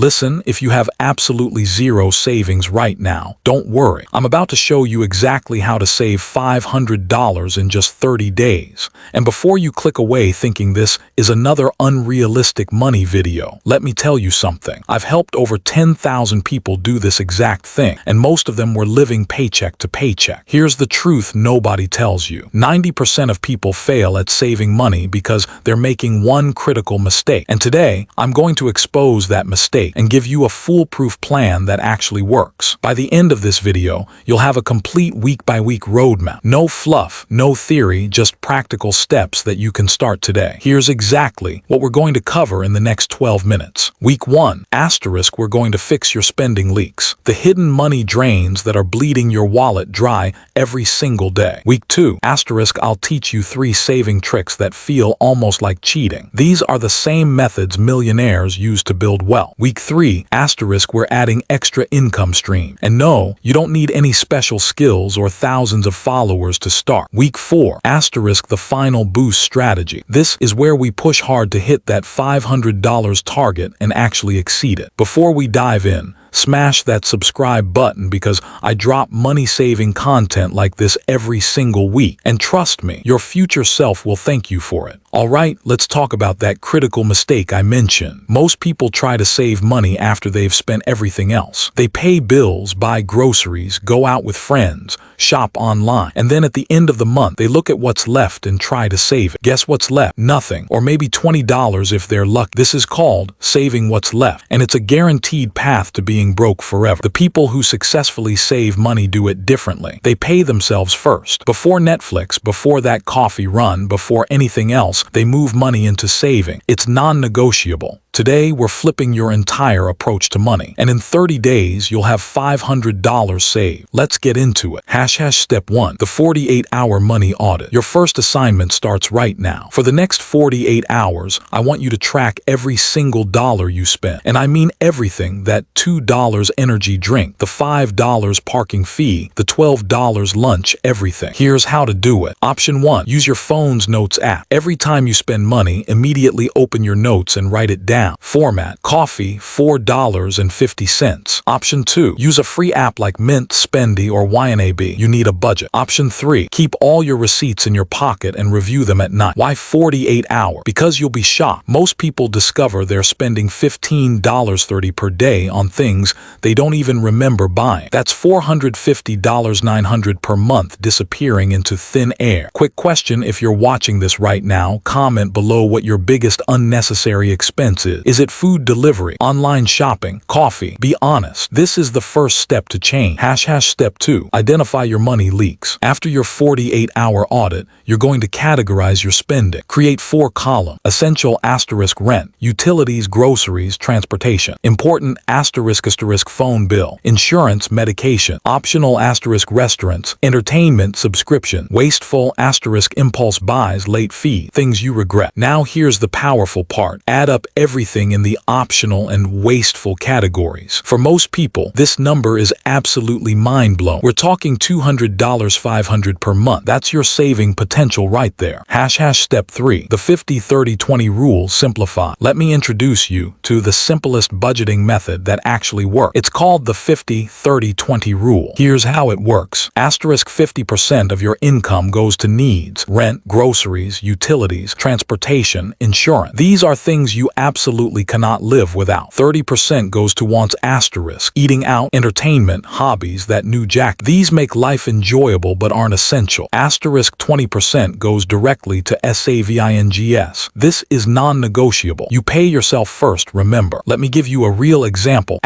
Listen, if you have absolutely zero savings right now, don't worry. I'm about to show you exactly how to save $500 in just 30 days. And before you click away thinking this is another unrealistic money video, let me tell you something. I've helped over 10,000 people do this exact thing, and most of them were living paycheck to paycheck. Here's the truth nobody tells you. 90% of people fail at saving money because they're making one critical mistake. And today, I'm going to expose that mistake and give you a foolproof plan that actually works. By the end of this video, you'll have a complete week-by-week roadmap. No fluff, no theory, just practical steps that you can start today. Here's exactly what we're going to cover in the next 12 minutes. Week 1, asterisk, we're going to fix your spending leaks. The hidden money drains that are bleeding your wallet dry every single day. Week 2, asterisk, I'll teach you 3 saving tricks that feel almost like cheating. These are the same methods millionaires use to build wealth. Week 3, asterisk, we're adding extra income stream. And no, you don't need any special skills or thousands of followers to start. Week 4, asterisk, the final boost strategy. This is where we push hard to hit that $500 target and actually exceed it. Before we dive in, smash that subscribe button because I drop money-saving content like this every single week. And trust me, your future self will thank you for it. Alright, let's talk about that critical mistake I mentioned. Most people try to save money after they've spent everything else. They pay bills, buy groceries, go out with friends, shop online, and then at the end of the month, they look at what's left and try to save it. Guess what's left? Nothing, or maybe $20 if they're lucky. This is called saving what's left, and it's a guaranteed path to being broke forever. The people who successfully save money do it differently. They pay themselves first. Before Netflix, before that coffee run, before anything else, they move money into saving. It's non-negotiable. Today, we're flipping your entire approach to money, and in 30 days, you'll have $500 saved. Let's get into it. Step 1, the 48-hour money audit. Your first assignment starts right now. For the next 48 hours, I want you to track every single dollar you spend. And I mean everything: that $2 energy drink, the $5 parking fee, the $12 lunch, everything. Here's how to do it. Option 1, use your phone's notes app. Every time you spend money, immediately open your notes and write it down. Format: coffee, $4.50. Option 2, use a free app like Mint, Spendy, or YNAB. You need a budget. Option 3, keep all your receipts in your pocket and review them at night. Why 48 hours? Because you'll be shocked. Most people discover they're spending $15.30 per day on things they don't even remember buying. That's $450.900 per month disappearing into thin air. Quick question: if you're watching this right now, comment below what your biggest unnecessary expense is. Is it food delivery, online shopping, coffee? Be honest. This is the first step to change. Step 2, identify your money leaks. After your 48-hour audit, you're going to categorize your spending. Create 4 columns: essential * rent, utilities, groceries, transportation, important * phone bill, insurance, medication, optional * restaurants, entertainment, subscription, wasteful * impulse buys, late fee, things you regret. Now here's the powerful part. Add up everything in the optional and wasteful categories. For most people, this number is absolutely mind-blowing. We're talking $200, $500 per month. That's your saving potential right there. Step 3, the 50-30-20 rule simplified. Let me introduce you to the simplest budgeting method that actually works. It's called the 50-30-20 rule. Here's how it works. 50% of your income goes to needs: rent, groceries, utilities, transportation, insurance. These are things you absolutely cannot live without. 30% goes to wants: eating out, entertainment, hobbies, that new jacket. These make life enjoyable but aren't essential. 20% goes directly to savings. This is non-negotiable. You pay yourself first, remember. Let me give you a real example.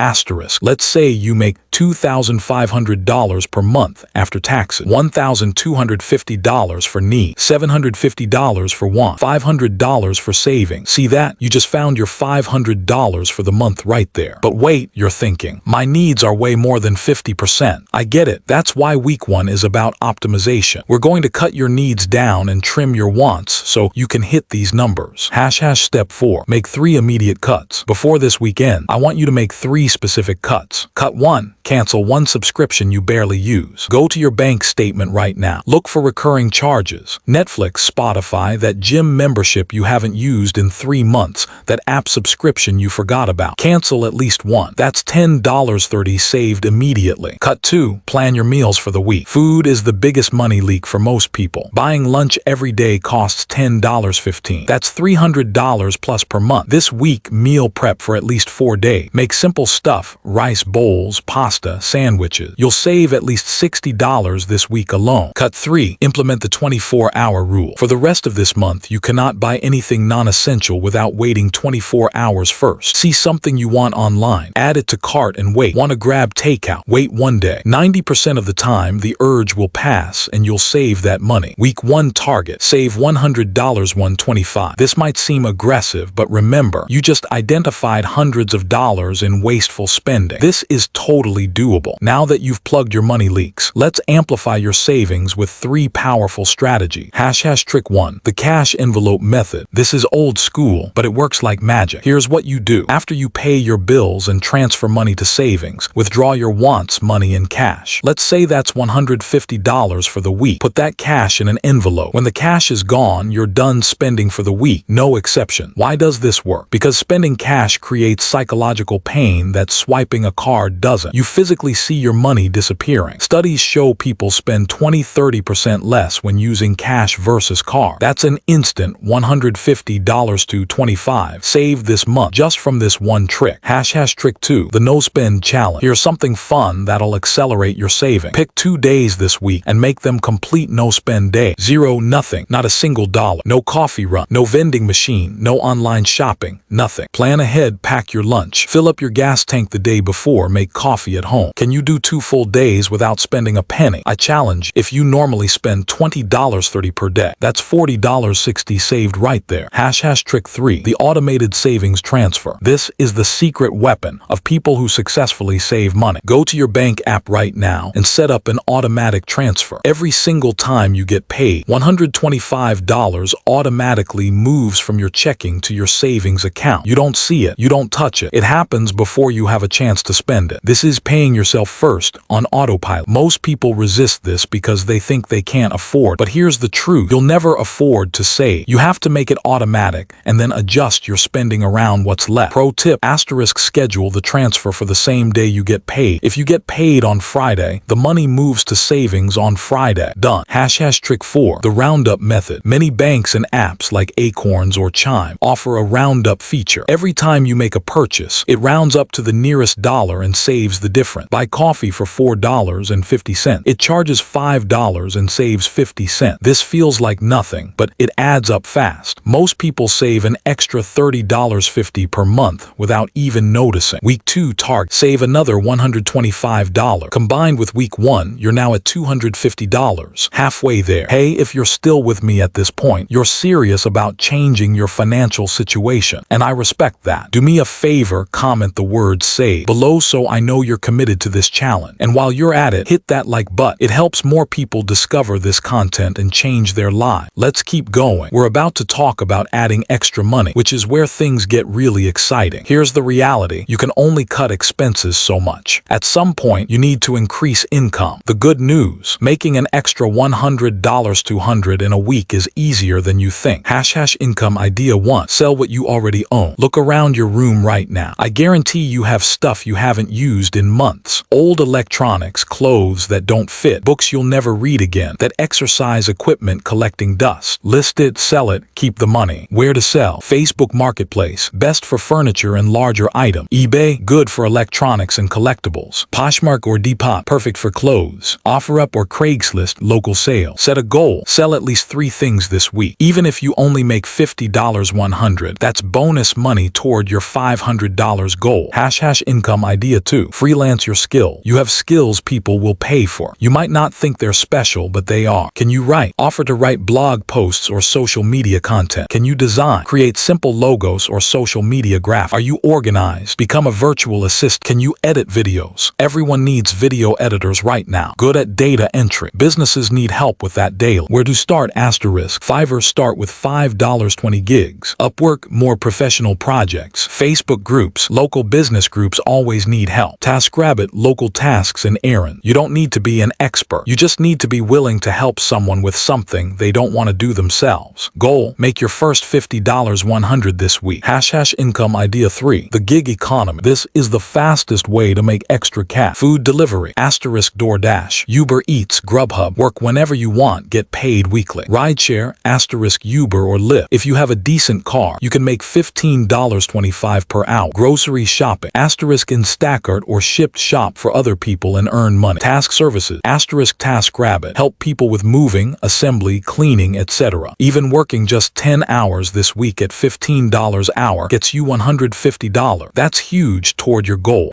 Let's say you make $2,500 per month after taxes, $1,250 for needs, $750 for want, $500 for savings. See that? You just found your $500 for the month right there. But wait, you're thinking, my needs are way more than 50%. I get it. That's why week 1 is about optimization. We're going to cut your needs down and trim your wants so you can hit these numbers. Step 4, make 3 immediate cuts. Before this weekend, I want you to make 3 specific specific cuts. Cut 1. Cancel one subscription you barely use. Go to your bank statement right now. Look for recurring charges. Netflix, Spotify, that gym membership you haven't used in 3 months, that app subscription you forgot about. Cancel at least one. That's $10.30 saved immediately. Cut 2. Plan your meals for the week. Food is the biggest money leak for most people. Buying lunch every day costs $10.15. That's $300 plus per month. This week, meal prep for at least 4 days. Make simple stuff, rice bowls, pasta, sandwiches. You'll save at least $60 this week alone. Cut 3. Implement the 24-hour rule. For the rest of this month, you cannot buy anything non-essential without waiting 24 hours first. See something you want online, add it to cart and wait. Want to grab takeout? Wait 1 day. 90% of the time, the urge will pass and you'll save that money. Week 1 target. Save $100 $125. This might seem aggressive, but remember, you just identified hundreds of dollars in wasteful spending. This is totally doable. Now that you've plugged your money leaks, let's amplify your savings with 3 powerful strategies. Trick 1. The cash envelope method. This is old school, but it works like magic. Here's what you do. After you pay your bills and transfer money to savings, withdraw your wants money in cash. Let's say that's $150 for the week. Put that cash in an envelope. When the cash is gone, you're done spending for the week. No exception. Why does this work? Because spending cash creates psychological pain that swiping a card doesn't. You physically see your money disappearing. Studies show people spend 20-30% less when using cash versus card. That's an instant $150 to $25 saved this month just from this one trick. Trick 2. The no spend challenge. Here's something fun that'll accelerate your saving. Pick 2 days this week and make them complete no spend days. 0, nothing, not a single dollar. No coffee run, no vending machine, no online shopping, nothing. Plan ahead, pack your lunch. Fill up your gas tank the day before, make coffee at home. Can you do 2 full days without spending a penny? I challenge, if you normally spend $20.30 per day, that's $40.60 saved right there. Trick 3. The automated savings transfer. This is the secret weapon of people who successfully save money. Go to your bank app right now and set up an automatic transfer. Every single time you get paid, $125 automatically moves from your checking to your savings account. You don't see it. You don't touch it. It happens before you have a chance to spend it. This is paying yourself first on autopilot. Most people resist this because they think they can't afford. But here's the truth. You'll never afford to save. You have to make it automatic and then adjust your spending around what's left. Pro tip, schedule the transfer for the same day you get paid. If you get paid on Friday, the money moves to savings on Friday. Done. Trick 4. The roundup method. Many banks and apps like Acorns or Chime offer a roundup feature. Every time you make a purchase, it rounds up to the nearest dollar and saves the difference. Buy coffee for $4.50. It charges $5 and saves 50 cents. This feels like nothing, but it adds up fast. Most people save an extra $30.50 per month without even noticing. Week 2 target. Save another $125. Combined with week 1, you're now at $250. Halfway there. Hey, if you're still with me at this point, you're serious about changing your financial situation, and I respect that. Do me a favor, comment the word SAVE below so I know you're committed to this challenge. And while you're at it, hit that like button. It helps more people discover this content and change their lives. Let's keep going. We're about to talk about adding extra money, which is where things get really exciting. Here's the reality. You can only cut expenses so much. At some point, you need to increase income. The good news, making an extra $100 to $100 in a week is easier than you think. Income idea 1. Sell what you already own. Look around your room right now. I guarantee you have stuff you haven't used in months. Old electronics, clothes that don't fit, books you'll never read again, that exercise equipment collecting dust. List it, sell it, keep the money. Where to sell? Facebook Marketplace, best for furniture and larger items. eBay, good for electronics and collectibles. Poshmark or Depop, perfect for clothes. OfferUp or Craigslist, local sale. Set a goal. Sell at least 3 things this week. Even if you only make $50 $100, that's bonus money toward your $500 goal. Income idea 2. Freelance your skill. You have skills people will pay for. You might not think they're special, but they are. Can you write? Offer to write blog posts or social media content. Can you design? Create simple logos or social media graphics. Are you organized? Become a virtual assistant. Can you edit videos? Everyone needs video editors right now. Good at data entry. Businesses need help with that daily. Where to start? Fiverr, start with $5.20 gigs. Upwork, more professional projects. Facebook groups, local business groups always need help. TaskRabbit local tasks and errands. You don't need to be an expert. You just need to be willing to help someone with something they don't want to do themselves. Goal: make your first $50 100 this week. Income idea 3. The gig economy. This is the fastest way to make extra cash. Food delivery. DoorDash, Uber Eats, Grubhub. Work whenever you want, get paid weekly. Rideshare, Uber or Lyft. If you have a decent car, you can make $15.25 per hour. Grocery shopping, Instacart or Shipt shop for other people and earn money. Task services, TaskRabbit. Help people with moving, assembly, cleaning, etc. Even working just 10 hours this week at $15 an hour gets you $150. That's huge toward your goal.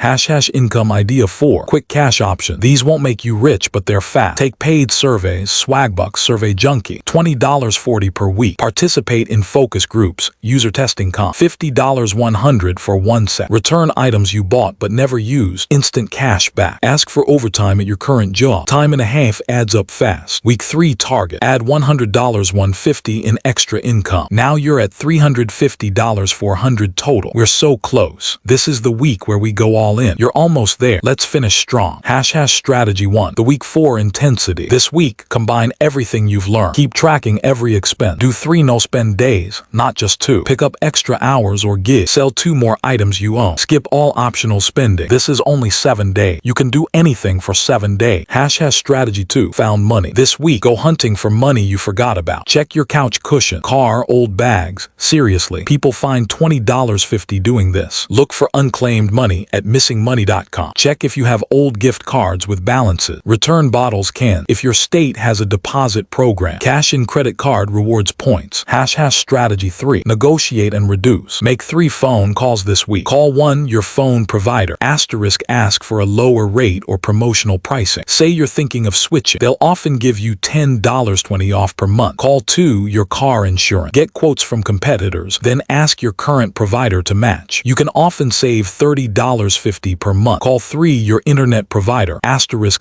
Income idea 4. Quick cash option. These won't make you rich, but they're fast. Take paid surveys, Swagbucks, Survey Junkie, $20.40 per week. Participate in focus groups, user testing comp, $50 100 for 1 set. Return items you bought but never used, instant cash back. Ask for overtime at your current job. Time and a half adds up fast. Week 3 target. Add $100 150 in extra income. Now you're at $350 400 total. We're so close. This is the week where we go all in. You're almost there. Let's finish strong. Strategy 1. The week 4 intensity. This week, combine everything you've learned. Keep tracking every expense. Do 3 no-spend days, not just 2. Pick up extra hours or gigs. Sell 2 more items you own. Skip all optional spending. This is only 7 days. You can do anything for 7 days. Strategy 2. Found money. This week, go hunting for money you forgot about. Check your couch cushion, car, old bags. Seriously, people find $20.50 doing this. Look for unclaimed money at missingmoney.com. Check if you have old gift cards with balances. Return bottles cans. If your state has a deposit program. Cash in credit card rewards points. Strategy 3. Negotiate and reduce. Make 3 phone calls this week. Call 1 your phone provider. Ask for a lower rate or promotional pricing. Say you're thinking of switching. They'll often give you $10.20 off per month. Call 2 your car insurance. Get quotes from competitors. Then ask your current provider to match. You can often save $30.50 per month. Call 3 your internet provider.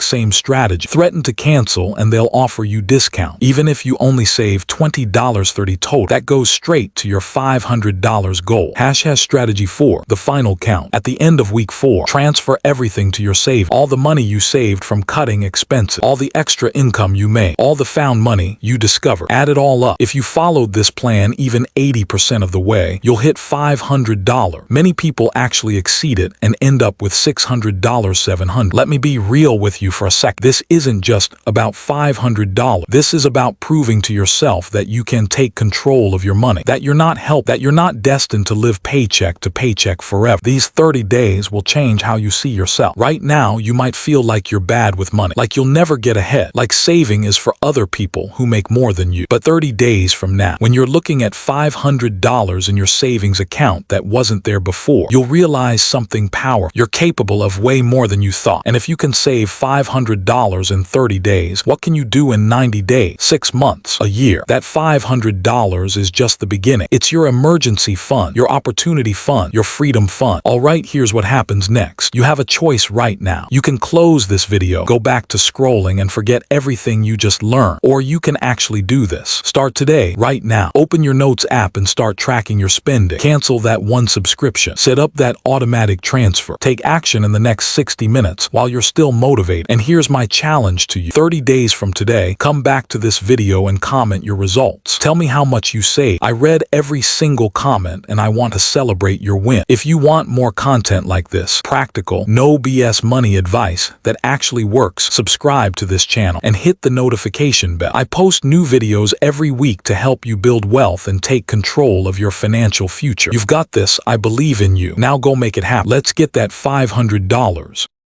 Same strategy. Threaten to cancel and they'll offer you discount. Even if you only save $20.30 total, that goes straight to your $500 goal. Strategy 4. The final count. At the end of week 4, transfer everything to your save. All the money you saved from cutting expenses. All the extra income you made. All the found money you discovered. Add it all up. If you followed this plan even 80% of the way, you'll hit $500. Many people actually exceed it and end up with $600, $700. Let me be real with you for a sec. This isn't just about $500. This is about proving to yourself that you can take control of your money, that you're not destined to live paycheck to paycheck forever. These 30 days will change how you see yourself. Right now, you might feel like you're bad with money, like you'll never get ahead, like saving is for other people who make more than you. But 30 days from now, when you're looking at $500 in your savings account that wasn't there before, you'll realize something powerful. You're capable of way more than you thought. And if you can save $500 in 30 days, what can you do in 90 days, 6 months, a year? That $500 is just the beginning. It's your emergency fund, your opportunity fund, your freedom fund. All right, here's what happens next. You have a choice right now. You can close this video, go back to scrolling and forget everything you just learned. Or you can actually do this. Start today, right now. Open your Notes app and start tracking your spending. Cancel that 1 subscription. Set up that automatic transfer. Take action in the next 60 minutes while you're still motivated. And here's my challenge to you. 30 days from today, come back to this video and comment your results. Tell me how much you saved. I read every single comment and I want to celebrate your win. If you want more content like this, practical, no BS money advice that actually works, subscribe to this channel and hit the notification bell. I post new videos every week to help you build wealth and take control of your financial future. You've got this. I believe in you. Now go make it happen. Let's get that $500.